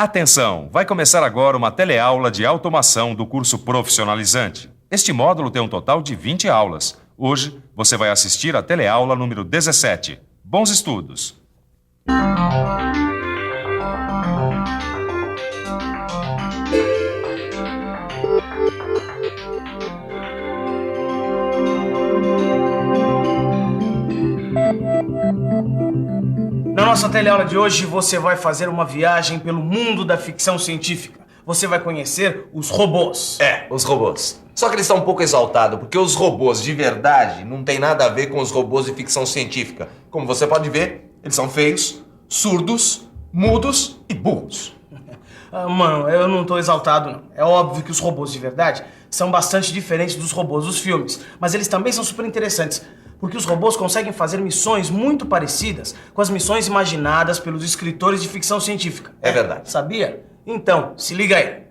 Atenção! Vai começar agora uma teleaula de automação do curso profissionalizante. Este módulo tem um total de 20 aulas. Hoje, você vai assistir a teleaula número 17. Bons estudos! Na nossa teleaula de hoje, você vai fazer uma viagem pelo mundo da ficção científica. Você vai conhecer os robôs. Os robôs. Só que eles estão um pouco exaltados, porque os robôs de verdade não tem nada a ver com os robôs de ficção científica. Como você pode ver, eles são feios, surdos, mudos e burros. Mano, eu não tô exaltado, não. É óbvio que os robôs de verdade são bastante diferentes dos robôs dos filmes, mas eles também são super interessantes, porque os robôs conseguem fazer missões muito parecidas com as missões imaginadas pelos escritores de ficção científica. É verdade. Sabia? Então, se liga aí.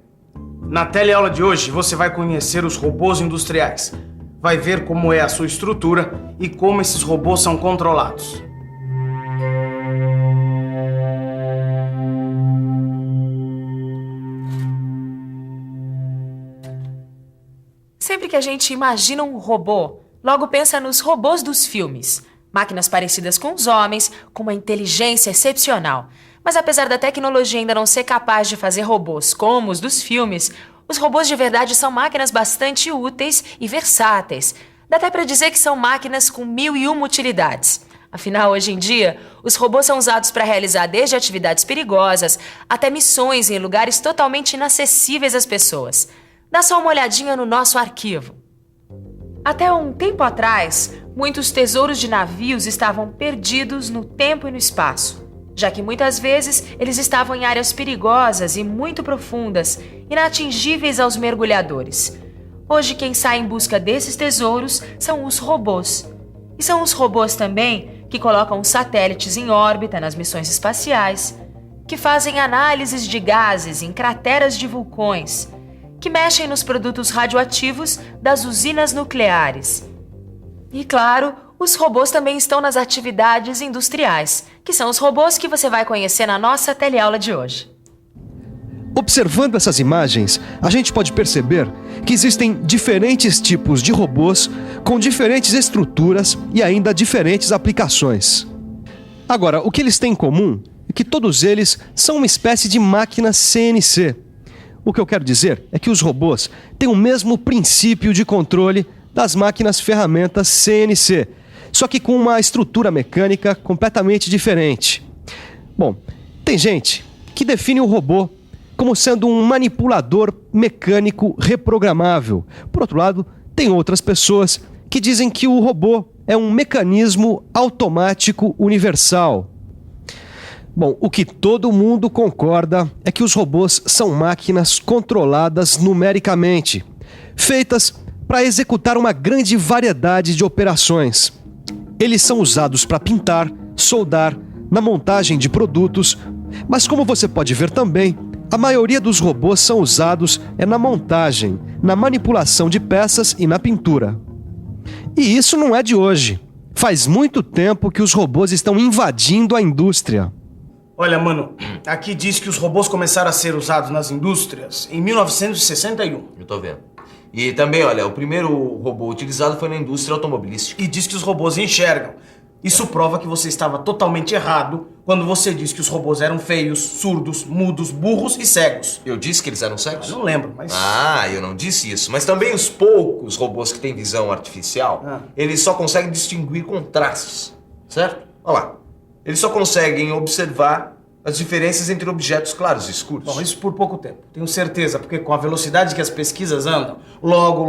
Na teleaula de hoje, você vai conhecer os robôs industriais. Vai ver como é a sua estrutura e como esses robôs são controlados. Sempre que a gente imagina um robô, logo pensa nos robôs dos filmes. Máquinas parecidas com os homens, com uma inteligência excepcional. Mas apesar da tecnologia ainda não ser capaz de fazer robôs como os dos filmes, os robôs de verdade são máquinas bastante úteis e versáteis. Dá até para dizer que são máquinas com 1001 utilidades. Afinal, hoje em dia, os robôs são usados para realizar desde atividades perigosas até missões em lugares totalmente inacessíveis às pessoas. Dá só uma olhadinha no nosso arquivo. Até um tempo atrás, muitos tesouros de navios estavam perdidos no tempo e no espaço, já que muitas vezes eles estavam em áreas perigosas e muito profundas, inatingíveis aos mergulhadores. Hoje quem sai em busca desses tesouros são os robôs. E são os robôs também que colocam satélites em órbita nas missões espaciais, que fazem análises de gases em crateras de vulcões, que mexem nos produtos radioativos das usinas nucleares. E claro, os robôs também estão nas atividades industriais, que são os robôs que você vai conhecer na nossa teleaula de hoje. Observando essas imagens, a gente pode perceber que existem diferentes tipos de robôs com diferentes estruturas e ainda diferentes aplicações. Agora, o que eles têm em comum é que todos eles são uma espécie de máquina CNC. O que eu quero dizer é que os robôs têm o mesmo princípio de controle das máquinas ferramentas CNC, só que com uma estrutura mecânica completamente diferente. Bom, tem gente que define o robô como sendo um manipulador mecânico reprogramável. Por outro lado, tem outras pessoas que dizem que o robô é um mecanismo automático universal. Bom, o que todo mundo concorda é que os robôs são máquinas controladas numericamente, feitas para executar uma grande variedade de operações. Eles são usados para pintar, soldar, na montagem de produtos, mas como você pode ver também, a maioria dos robôs são usados na montagem, na manipulação de peças e na pintura. E isso não é de hoje. Faz muito tempo que os robôs estão invadindo a indústria. Olha, mano, aqui diz que os robôs começaram a ser usados nas indústrias em 1961. Eu tô vendo. E também, olha, o primeiro robô utilizado foi na indústria automobilística. E diz que os robôs enxergam. Isso prova que você estava totalmente errado quando você disse que os robôs eram feios, surdos, mudos, burros e cegos. Eu disse que eles eram cegos? Eu não lembro, mas... Eu não disse isso. Mas também os poucos robôs que têm visão artificial, eles só conseguem distinguir contrastes, certo? Olha lá. Eles só conseguem observar as diferenças entre objetos claros e escuros. Bom, isso por pouco tempo. Tenho certeza, porque com a velocidade que as pesquisas andam, logo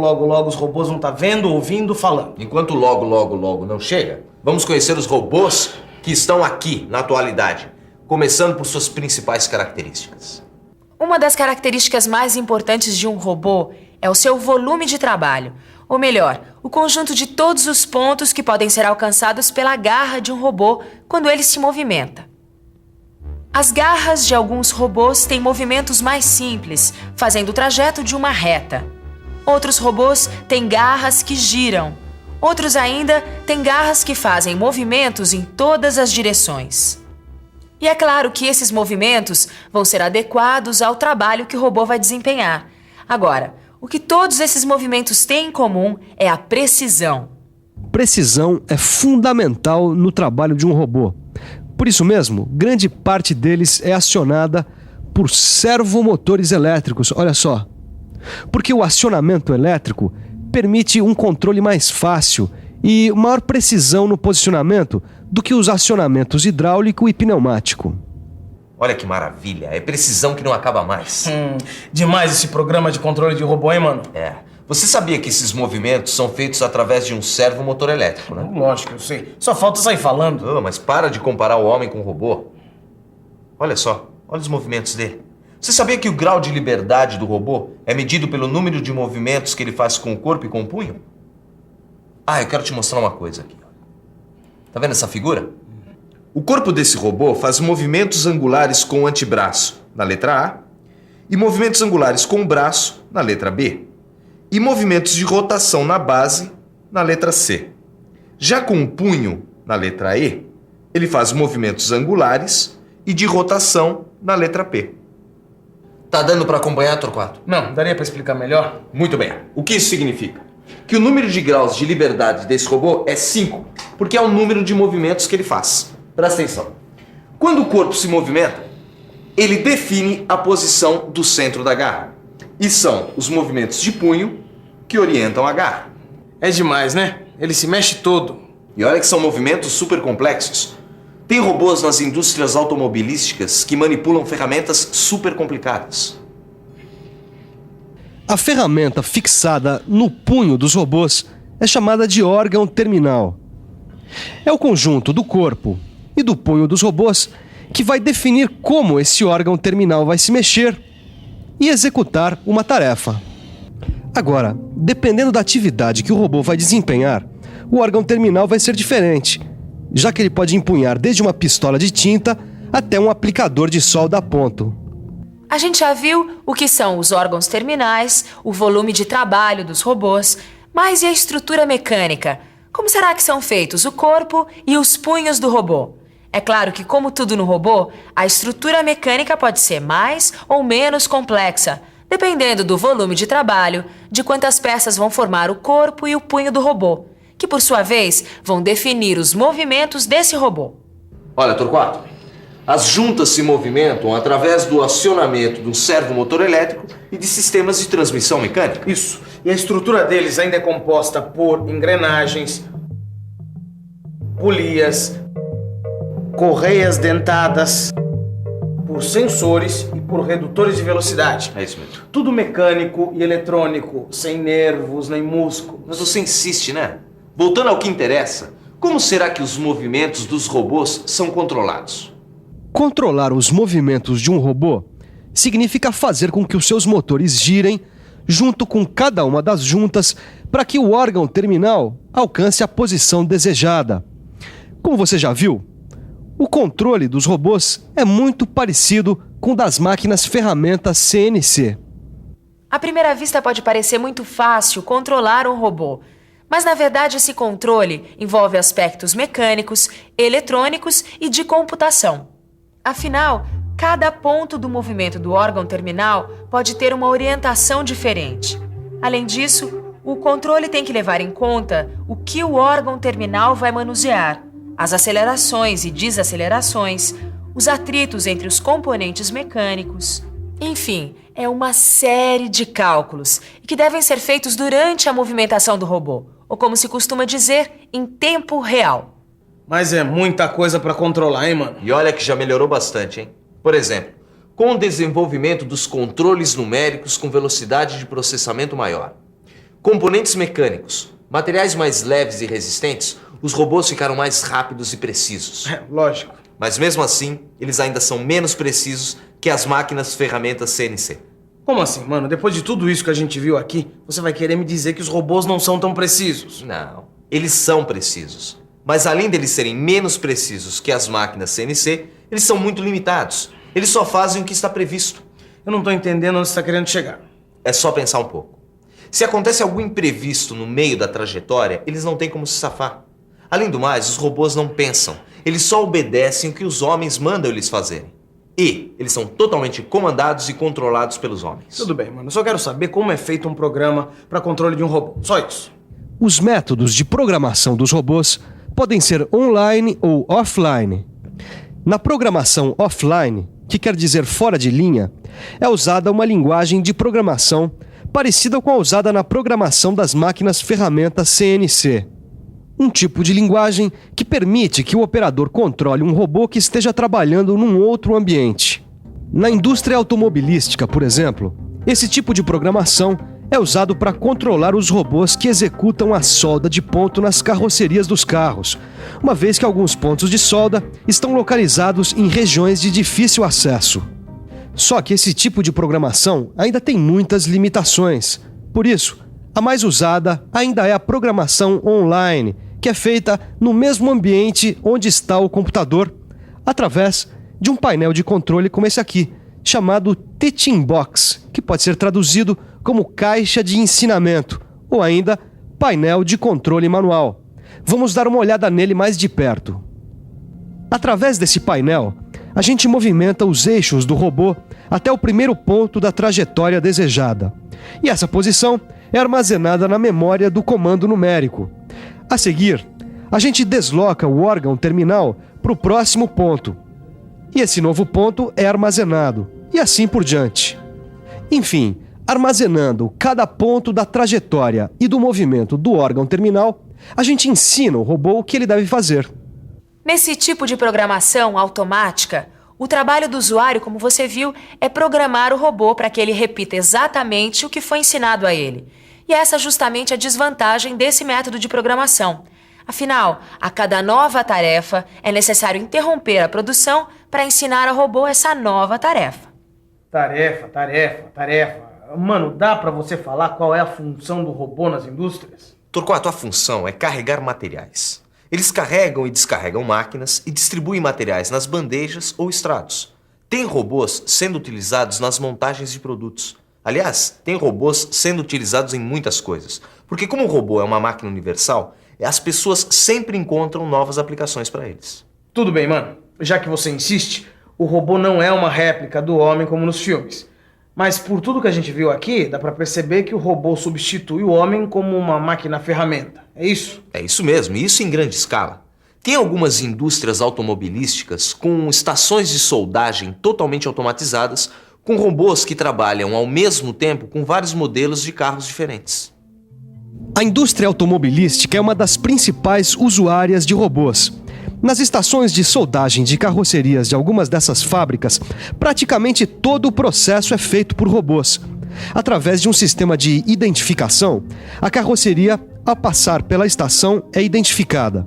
os robôs vão estar vendo, ouvindo, falando. Enquanto logo não chega, vamos conhecer os robôs que estão aqui na atualidade, começando por suas principais características. Uma das características mais importantes de um robô é o seu volume de trabalho. Ou melhor, o conjunto de todos os pontos que podem ser alcançados pela garra de um robô quando ele se movimenta. As garras de alguns robôs têm movimentos mais simples, fazendo o trajeto de uma reta. Outros robôs têm garras que giram. Outros ainda têm garras que fazem movimentos em todas as direções. E é claro que esses movimentos vão ser adequados ao trabalho que o robô vai desempenhar. Agora, o que todos esses movimentos têm em comum é a precisão. Precisão é fundamental no trabalho de um robô. Por isso mesmo, grande parte deles é acionada por servomotores elétricos, olha só. Porque o acionamento elétrico permite um controle mais fácil e maior precisão no posicionamento do que os acionamentos hidráulico e pneumático. Olha que maravilha, é precisão que não acaba mais. Demais esse programa de controle de robô, hein, mano? É. Você sabia que esses movimentos são feitos através de um servomotor elétrico, né? Lógico, eu sei. Só falta sair falando. Oh, mas para de comparar o homem com o robô. Olha só, olha os movimentos dele. Você sabia que o grau de liberdade do robô é medido pelo número de movimentos que ele faz com o corpo e com o punho? Ah, eu quero te mostrar uma coisa aqui. Tá vendo essa figura? O corpo desse robô faz movimentos angulares com o antebraço, na letra A, e movimentos angulares com o braço, na letra B, e movimentos de rotação na base, na letra C. Já com o punho, na letra E, ele faz movimentos angulares e de rotação na letra P. Tá dando para acompanhar, Torquato? Não, daria pra explicar melhor? Muito bem. O que isso significa? Que o número de graus de liberdade desse robô é 5, porque é o número de movimentos que ele faz. Presta atenção. Quando o corpo se movimenta, ele define a posição do centro da garra. E são os movimentos de punho que orientam a garra. É demais, né? Ele se mexe todo. E olha que são movimentos super complexos. Tem robôs nas indústrias automobilísticas que manipulam ferramentas super complicadas. A ferramenta fixada no punho dos robôs é chamada de órgão terminal. É o conjunto do corpo e do punho dos robôs que vai definir como esse órgão terminal vai se mexer e executar uma tarefa. Agora, dependendo da atividade que o robô vai desempenhar, o órgão terminal vai ser diferente, já que ele pode empunhar desde uma pistola de tinta até um aplicador de solda a ponto. A gente já viu o que são os órgãos terminais, o volume de trabalho dos robôs, mas e a estrutura mecânica? Como será que são feitos o corpo e os punhos do robô? É claro que, como tudo no robô, a estrutura mecânica pode ser mais ou menos complexa, dependendo do volume de trabalho, de quantas peças vão formar o corpo e o punho do robô, que por sua vez vão definir os movimentos desse robô. Olha, Torquato, as juntas se movimentam através do acionamento do servomotor elétrico e de sistemas de transmissão mecânica. Isso. E a estrutura deles ainda é composta por engrenagens, polias, correias dentadas, por sensores e por redutores de velocidade. É isso mesmo. Tudo mecânico e eletrônico, sem nervos nem músculos. Mas você insiste, né? Voltando ao que interessa, como será que os movimentos dos robôs são controlados? Controlar os movimentos de um robô significa fazer com que os seus motores girem junto com cada uma das juntas para que o órgão terminal alcance a posição desejada. Como você já viu, o controle dos robôs é muito parecido com o das máquinas ferramentas CNC. À primeira vista pode parecer muito fácil controlar um robô, mas na verdade esse controle envolve aspectos mecânicos, eletrônicos e de computação. Afinal, cada ponto do movimento do órgão terminal pode ter uma orientação diferente. Além disso, o controle tem que levar em conta o que o órgão terminal vai manusear, as acelerações e desacelerações, os atritos entre os componentes mecânicos. Enfim, é uma série de cálculos que devem ser feitos durante a movimentação do robô, ou como se costuma dizer, em tempo real. Mas é muita coisa pra controlar, hein, mano? E olha que já melhorou bastante, hein? Por exemplo, com o desenvolvimento dos controles numéricos com velocidade de processamento maior, componentes mecânicos, materiais mais leves e resistentes, os robôs ficaram mais rápidos e precisos. É, lógico. Mas mesmo assim, eles ainda são menos precisos que as máquinas ferramentas CNC. Como assim, mano? Depois de tudo isso que a gente viu aqui, você vai querer me dizer que os robôs não são tão precisos? Não, eles são precisos. Mas além deles serem menos precisos que as máquinas CNC, eles são muito limitados. Eles só fazem o que está previsto. Eu não tô entendendo onde você tá querendo chegar. É só pensar um pouco. Se acontece algum imprevisto no meio da trajetória, eles não têm como se safar. Além do mais, os robôs não pensam. Eles só obedecem o que os homens mandam eles fazerem. E eles são totalmente comandados e controlados pelos homens. Tudo bem, mano. Eu só quero saber como é feito um programa para controle de um robô. Só isso. Os métodos de programação dos robôs podem ser online ou offline. Na programação offline, que quer dizer fora de linha, é usada uma linguagem de programação parecida com a usada na programação das máquinas ferramentas CNC. Um tipo de linguagem que permite que o operador controle um robô que esteja trabalhando num outro ambiente. Na indústria automobilística, por exemplo, esse tipo de programação é usado para controlar os robôs que executam a solda de ponto nas carrocerias dos carros, uma vez que alguns pontos de solda estão localizados em regiões de difícil acesso. Só que esse tipo de programação ainda tem muitas limitações. Por isso, a mais usada ainda é a programação online, que é feita no mesmo ambiente onde está o computador, através de um painel de controle como esse aqui, chamado Teaching Box, que pode ser traduzido como caixa de ensinamento, ou ainda painel de controle manual. Vamos dar uma olhada nele mais de perto. Através desse painel, a gente movimenta os eixos do robô até o primeiro ponto da trajetória desejada. E essa posição é armazenada na memória do comando numérico. A seguir, a gente desloca o órgão terminal para o próximo ponto. E esse novo ponto é armazenado, e assim por diante. Enfim, armazenando cada ponto da trajetória e do movimento do órgão terminal, a gente ensina o robô o que ele deve fazer. Nesse tipo de programação automática, o trabalho do usuário, como você viu, é programar o robô para que ele repita exatamente o que foi ensinado a ele. E essa é justamente a desvantagem desse método de programação. Afinal, a cada nova tarefa, é necessário interromper a produção para ensinar ao robô essa nova tarefa. Tarefa. Mano, dá pra você falar qual é a função do robô nas indústrias? Torquato, a função é carregar materiais. Eles carregam e descarregam máquinas e distribuem materiais nas bandejas ou estrados. Tem robôs sendo utilizados nas montagens de produtos. Aliás, tem robôs sendo utilizados em muitas coisas. Porque como o robô é uma máquina universal, as pessoas sempre encontram novas aplicações para eles. Tudo bem, mano. Já que você insiste, o robô não é uma réplica do homem como nos filmes. Mas por tudo que a gente viu aqui, dá pra perceber que o robô substitui o homem como uma máquina-ferramenta. É isso? É isso mesmo, e isso em grande escala. Tem algumas indústrias automobilísticas com estações de soldagem totalmente automatizadas, com robôs que trabalham ao mesmo tempo com vários modelos de carros diferentes. A indústria automobilística é uma das principais usuárias de robôs. Nas estações de soldagem de carrocerias de algumas dessas fábricas, praticamente todo o processo é feito por robôs. Através de um sistema de identificação, a carroceria, ao passar pela estação, é identificada.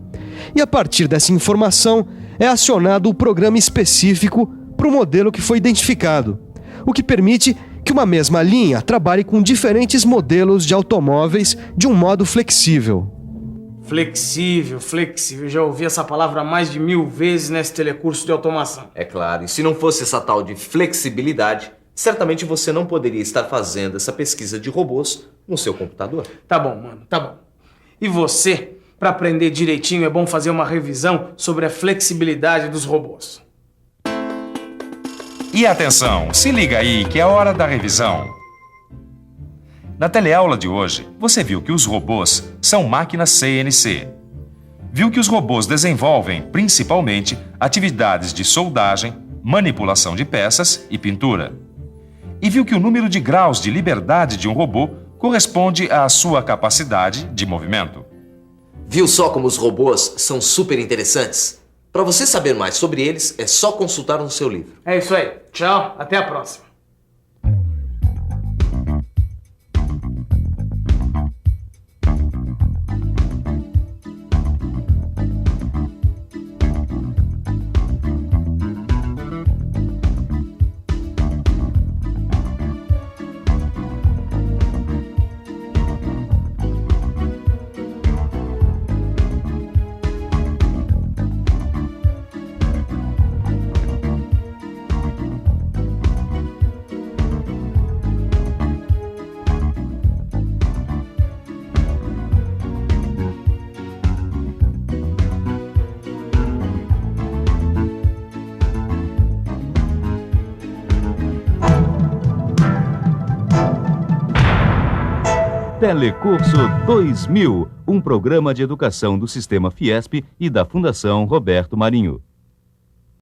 E a partir dessa informação, é acionado o programa específico para o modelo que foi identificado, o que permite que uma mesma linha trabalhe com diferentes modelos de automóveis de um modo flexível. Flexível. Já ouvi essa palavra mais de 1000 vezes nesse telecurso de automação. É claro, e se não fosse essa tal de flexibilidade, certamente você não poderia estar fazendo essa pesquisa de robôs no seu computador. Tá bom, mano, tá bom. E você, para aprender direitinho, é bom fazer uma revisão sobre a flexibilidade dos robôs. E atenção, se liga aí que é hora da revisão. Na teleaula de hoje, você viu que os robôs são máquinas CNC. Viu que os robôs desenvolvem, principalmente, atividades de soldagem, manipulação de peças e pintura. E viu que o número de graus de liberdade de um robô corresponde à sua capacidade de movimento. Viu só como os robôs são super interessantes? Para você saber mais sobre eles, é só consultar no seu livro. É isso aí. Tchau, até a próxima. Telecurso 2000, um programa de educação do Sistema Fiesp e da Fundação Roberto Marinho.